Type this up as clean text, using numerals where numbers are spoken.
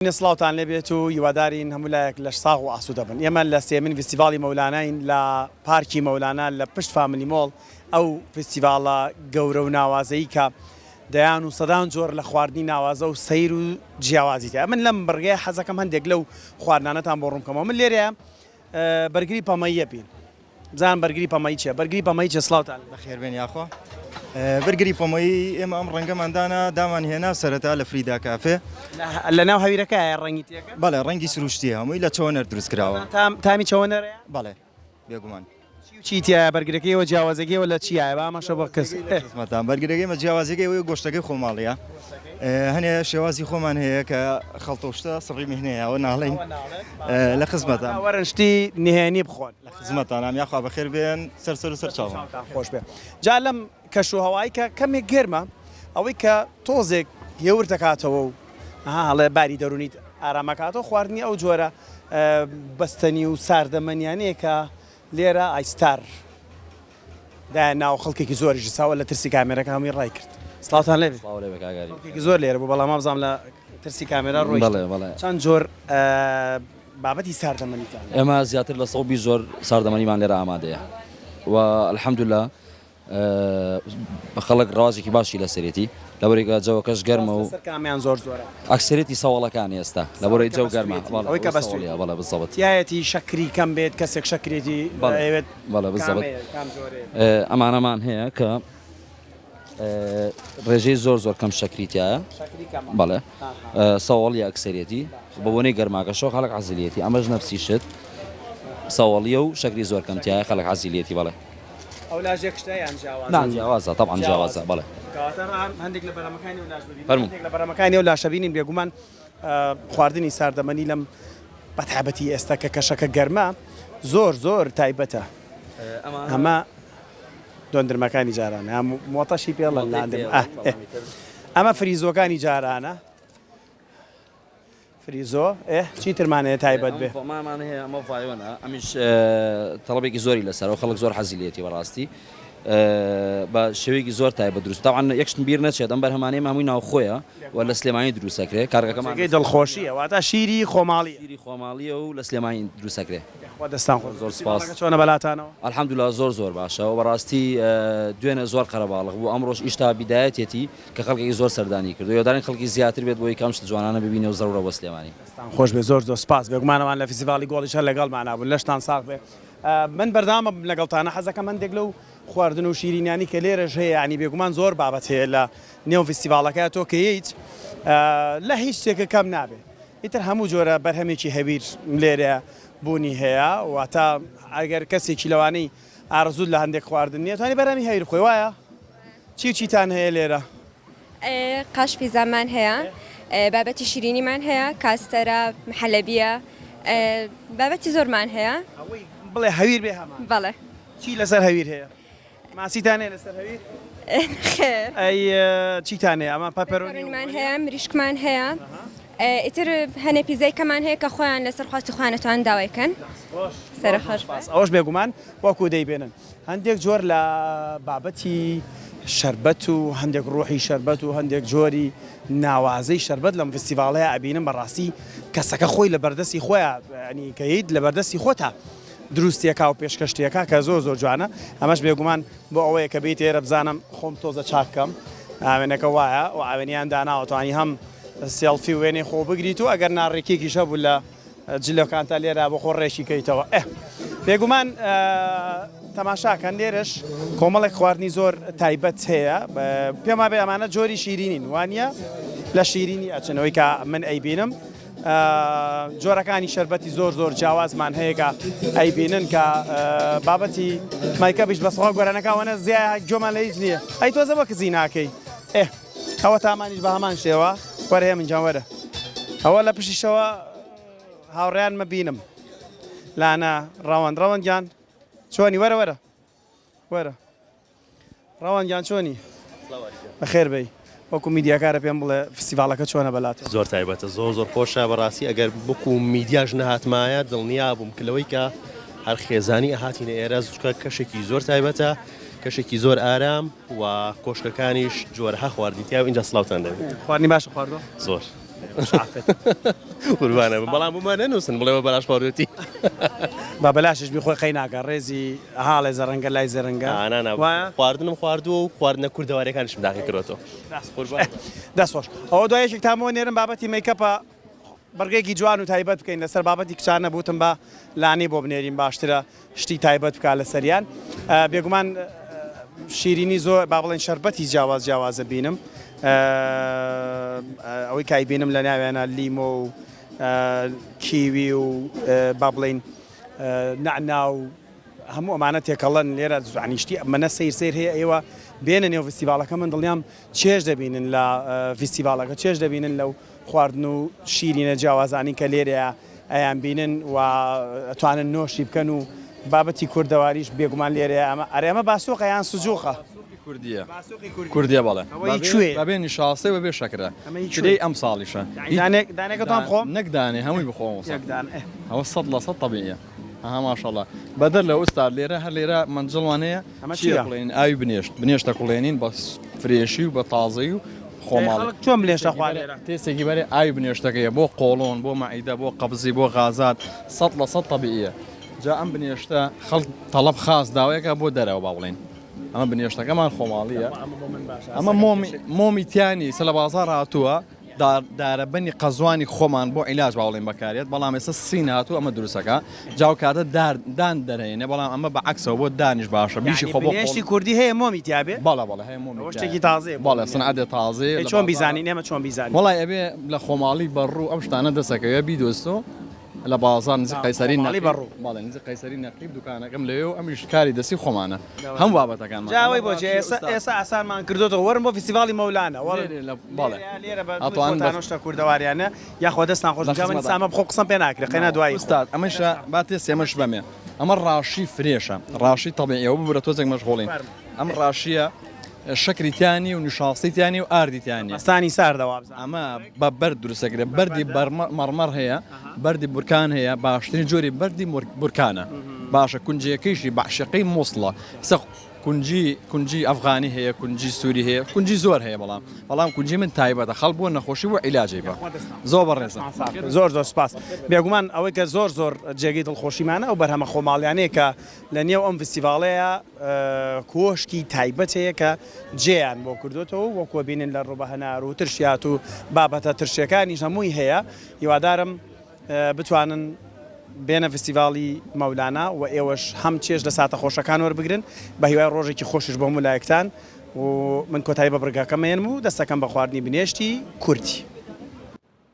سڵاوتان لێبێت و هیوادارین هەمولایەک لە ساغ و ئاسوودە بن. ئێمە لە سێمین فستیڤاڵی مەولاناین لە پارکی مەولانە لە پشت فامیلی مۆڵ ئەو فستیڤاڵە گەورە و ناوازەیی کە دەیان و سەدان جۆر لە خواردنی ناوازە و سەیر و جیاوازیتە. من لەم بڕگەیە حەزەکەم هەندێک لەو خواردنانەتان بۆ ڕوونکەمەوە. من لێرەیە بەرگری پەمەییە بین. بزان بەرگری پەمەیی چییە؟ بەرگری پەمەیی چێ سڵاوتان بەخێربێن یاخوا. بەرگری پەمەیی ئێمە ئەم ڕەنگەماندانە دامان هێنا سەرەتا لە فریدا کافێ لە ناو هەویرەکەیە ڕەنگی تێکە؟ بەڵێ ڕەنگی سروشتیە هەمووی لە چۆنەر دروست کراوە. تامی چۆنەرەیە؟ بەڵێ بێگومان. چیتیە بەرگەکەیەوە جیاوازەکەیەوە لە چیایە بامەشە بۆ کەس مەتان بەرگەکەی جیاوازەکەی ئەوەیە گۆشتەکەی خۆماڵیە. هەنێ شێوازی خۆمان هەیە کە خەڵتۆشتە سڕی میهنەیەوە ناڵین لە خزمەتان وەرنشتی نهێنی بخۆن لە خزمەتانام یاخوا بەخێر بێن سەر و سەر چاوان خۆش بێ. جا لەم کەشوهەوایی کە کەمێک گەرمە ئەوەی کە تۆزێک هێور دەکاتەوە و هەڵێ باری دەرونیت ئارامەکاتەوە خواردنی ئەو جۆرە بەستنی و ساردەمەنیانەیە کە لێرە ئایستار دا ناو خەڵکێکی زۆریش ساوە لە ترسی کامێرەکە هەمووی ڕای کرد. سڵاوتان لێبێ. زۆر لێرە بوو بەڵام مەبزانام لە ترسی کامێرا ڕۆی چەند جۆر بابەتی ساردەمەنیتان ئێمە زیاتر لە 100 زۆر ساردەمەنیمان لێرە ئامادەیە و الحەمدوللا خەڵک ڕازێکی باشی لە سەرێتی لەبەرێکە جەوەکەش گەرمە و کامیان زۆر زۆرە ئەکسەرێتی سەوڵەکانی ئێستا لەبەرەی جەو گەرمە ئەوەی کە بەستوریە بەڵێ بزەبەت تایەتی شەکری کەم بێت کەسێک شەکرێتی ئەوێت بەڵێ بزەبەت ئەمانەمان هەیە کە ڕێژەی زۆر کەم شەکریتیایە بەڵێ سەوڵی ئەکسەرێتی بە بۆنەی گەرماکەشەوە خەڵک عەزیلێتی ئەمەش نەفسی شت سەوڵیە و شەکری زۆر کەمتیایە خەڵک عەزیلێتی بەڵێ ئەو لاژێک شتەیان جیاوازە طبعا جیاوازە بەڵێ هەندێک لە بەرەمەکانی و لاش لە بەرەمەکانی و لاشەبینین بێگومان خواردنی ساردەمەنی لەم بەتابەتی ئێستا کە کەشەکە گەرمە زۆر تایبەتە ئەمە دۆندرمەکانی جارانە مۆتەشی پێڵە لاندم ئەمە فریزۆکانی جارانە فریزۆ چی ترمانەیە تایبەت بێ مامان هەیە ئەمە ڤایۆنە ئەمیش تەڵەبێکی زۆری لەسەر و خەڵک زۆر حەزیلێتی بەڕاستی بە شێوەیەکی زۆر تایبەت دروست تاوان یەکشتم بیر نەچێت ئەم بەرهەمانەیە هەمووی ناوخۆیە و لە سلێمانی دروستەکرێت کارگەکەمان دڵخۆشیە واتە شیری خۆماڵیە و لە سلێمانی دروستەکرێت دەستان زۆر سپاس چۆنە بەلاتانەوە الحەمدوللا زۆر باشە و بەڕاستی دوێنە زۆر قەرەباڵغ بوو ئەمڕۆژ ئیشتا بیدایەتێتی کە خەڵکێکی زۆر سەردانی کرد و یۆدارین خەڵکی زیاتر بێت بۆی کەم شت جوانانە ببینێ و زەڕورە بۆ سلێمانی خۆش بێ زۆر سپاس بێگومانەوان لە فستیڤاڵی گۆڵیش هەر لەگەڵمان بوون لەشتان ساغ بێ من بەردامە لەگەڵتانە حەزەکەم هەندێک لەو خواردن و شیرینیانی کە لێرەش هەیە ینی بێگومان زۆر بابەت هەیە لە نێو فستیڤاڵەکە تۆ کە هیچ لە هیچ شتێکە کەم نابێت ئیتر هەموو جۆرە بەرهەمێکی هەبیر لێرە بوونی هەیە واتە ئەگەر کەسێکی لەوانەی ئارزوود لە هەندێک خواردن نیە توانی بەرهەمی هەیر بخۆی وایە چیتان هەیە لێرە قاش پیزامان هەیە بابەتی شیرینیمان هەیە کاستەرە محەلەبیە بابەتی زۆرمان هەیە بڵێ هەویر بێ هەمان بەڵێ چی لەسەر هەویر هەیە ماسیتان هەیە لەسەر هەویر خێر ئەی چیتان هەیە ئەمە پەپەرۆنیمان هەیە مریشکمان هەیە ئیتر هەنێ پیزای کەمان هەیە کە خۆیان لەسەر خواستی خوانەتوان داوایکەن سەرخۆش ئەوش بێگومان وەکو دەیبێنن هەندێک جۆر لە بابەتی شەربەت و هەندێک ڕۆحی شەربەت و هەندێک جۆری ناوازەی شەربەت لەم فستیڤاڵەیە ئەبینم بەڕاستی کەسەکە خۆی لە بەردەستی خۆیان ینی کە هیچ لە بەردەستی خۆتە دروستیەکە و پێشکەشتیەکە کە زۆر جوانە ئەمەش بێگومان بۆ ئەوەیە کە بیت ئێرە بزانم خۆم تۆزە چاکەم ئاوێنەکە وایە و ئاوێنیان داناوەتوانی هەم سێڵفی وێنێ خۆ بگریت و ئەگەر ناڕێکێکی شەبوو لە جلەکانتە لێرە بۆ خۆ ڕێشی کەیتەوە بێگومان تەماشاکەن لێرەش کۆمەڵێک خواردنی زۆر تایبەت هەیە پێما بێ ئەمانە جۆری شیرینین وانە لە شیرینی ئەچنەوەی کە من ئەیبینم جۆرەکانی شەربەتی زۆر جیاوازمان هەیە کە ئەیبینن کە بابەتی مایکە بیش بەسەڵ گۆرانەکەوانە زیای جۆمان لە هیچ نییە ئەی تۆزە بە کزی ناکەی ئەوە تامانیش بە هەمان شێوە وەرە منجان وەرە ئەوە لە پشیشەوە هاوڕێیان مەبینم لانا ڕەوەندگیان چۆنی وەرە ڕەوەندگیان چۆنی بەخێر بی وەکو میدیاکارە پێم بڵێ فستیڤاڵەکە چۆنە بەلاتە زۆر تایبەتە زۆر خۆشە بەڕاستی ئەگەر بکو میدیاژ نەهاتمایە دڵنیا بووم کلەوەی کە هەر خێزانی ئەهاتینە ئێرە چکە کەشێکی زۆر تایبەتە کەشێکی زۆر ئارام و کۆشکەکانیش جۆرەها خواردنیتیا و اینجا سڵاوتان دەبێت خواردنی باشە خواردووە زۆر قوربانە بەڵام بمان نەنووسن بڵێەوە بەلاش پاورەتی با بەلاشش بخۆی خەی ناکە ڕێزی هاڵێ زەڕەنگە لای زەرەنگە خواردنم خواردووە و خواردنە کوردەوارەکانشم داخی کردەوە دەستخۆش ئەوە دوایەکێک تامەوە نێرم بابەتی میکەپە بەرگێکی جوان و تایبەت بکەین لەسەر بابەتی کچانە بوتم بە لانی بۆ بنێرین باشترە شتی تایبەت بکە لە سەریان بێگومان شیرینی زۆر با بڵێن شەربەتی جیاوازە بینم ئەوەی کای بینم لە ناوێنە لیمۆ و کیوی و با بڵێن نعنا و هەموو ئەمانە تێکەڵەن لێرە زوانیشتی منە سیر هەیە ئێوە بێنە نێو فستیڤالەکە من دڵیام چێژ دەبینن لە فستیڤالەکە چێژ دەبینن لەو خواردن و شیرینە جیاوازانی کە لێرەیە ئەیان بینن و ئەتوانن نۆشی بکەن و بابەتی کوردەواریش بێگومان لێرەیە ئەمە باسۆقە یان سوجووقە کوردیە بەڵێ کوێ بەبێ نیشاسەی بەبێ شەکرە شدەی ئەم ساڵیشە دانێکتان خۆم نەکدانێ هەمووی بخۆم ئەوە 100% طبیعیە ئەها ماشەڵڵا بەدەر لە ئوستاد لێرە هەر لێرە منجڵوانەیە بڵێن ئاوی بنێشتە کوڵێنین بە فرێشی و بە تازەی و خۆماڵ چۆن بلێشتە خوارد تێستێکی بەرێ ئاوی بنێشتەکەیە بۆ قۆڵۆن بۆ مەعیدە بۆ قەبزی بۆ غازات 100% طبیعیە جا ئەم بنێشتە خەڵک تەڵەب خاص داوایەکە بۆ دەرەوە با بڵێن ئەمە بنێشتەکەمان خۆماڵیە ئەمە مۆمی تیانی سە لە بازار هاتووە دارەبەنی قەزوانی خۆمان بۆ عیلاج باوڵێن بەکارێت بەڵام ئێستا سین هاتوو ئەمە دروستەکە جاو کاتە دان دەرێنێ بەڵام ئەمە بە عکسەوە بۆ دانیش باشە بیشی خۆ بۆ بۆشتی کوردی هەیە مۆمی تیابێ بەڵە هەیە مۆمی شتێکی تازێ بەڵێ سنعەتێ تازێ چۆن بیزانین ئێمە چۆن بیزانین وڵای ئەبێ لە خۆماڵی بەڕوو ئەم شتانە دەسەکەوێ بیدۆستۆ لە بازار نزیک قەیسەری نەقیب بەڵێ نزیک قەیسەری نەقیب دوکانەکەم لەوێ و ئەمیش کاری دەستی خۆمانە هەم بابەتەکانمان جاوی بۆچێ ئێستا ئاسانمان کردوتەوە وەرم بۆ فستیڤالی مەولانە لێرە بەتانشتە کوردەواریانە یاخوا دەستان خۆش جامەنی سامە بخۆ قسەم پێ ناکرێت قەینا دوایی ئوستاد ئەمەشە با تێست ئێمەش بەمێ ئەمە ڕاشی فرێشە ڕاشی تەبیعیەوە ببرە تۆزێک مەشغوڵین ئەم ڕاشیە شەکریتیانی و نیشاستیتیانی و ئاردیتیانی ئەستانی ساردەوە ئەمە بە بەرد دروستەکرێت بەردی مەڕمەڕ هەیە بەردی بورکان هەیە باشترین جۆری بەردی بورکانە باشە کونجیەکەیشی بەعشقەی مووسڵە کونجی ئەفغانی هەیە کونجی سووری هەیە کونجی زۆر هەیە بەڵام کونجی من تایبەتە خەڵ بۆ نەخۆشی بۆ عیلاجی بە زۆر بەڕێزە زۆر سپاس بێگومان ئەوەی کە زۆر جێگەی دڵخۆشیمانە ئەو بەرهەمە خۆماڵیانەیە کە لە نێو ئەم فستیڤاڵەیە کۆشکی تایبەت هەیە کە جێیان بۆ کردوتەوە وەکوە بینن لە ڕوبە هەنار و ترشیات و بابەتە ترشیەکانیش هەمووی هەیە هیوادارم بتوانن بێنە فستیڤالی مەولانە و ئێوەش هەم چێژ لە ساتە خۆشەکان وەربگرن بە هیوای ڕۆژێکی خۆشش بۆ مولایەکتان و من کۆتایی بە بڕگاکەمێنم و دەستەکەم بە خواردنی بنێشتی کورتی.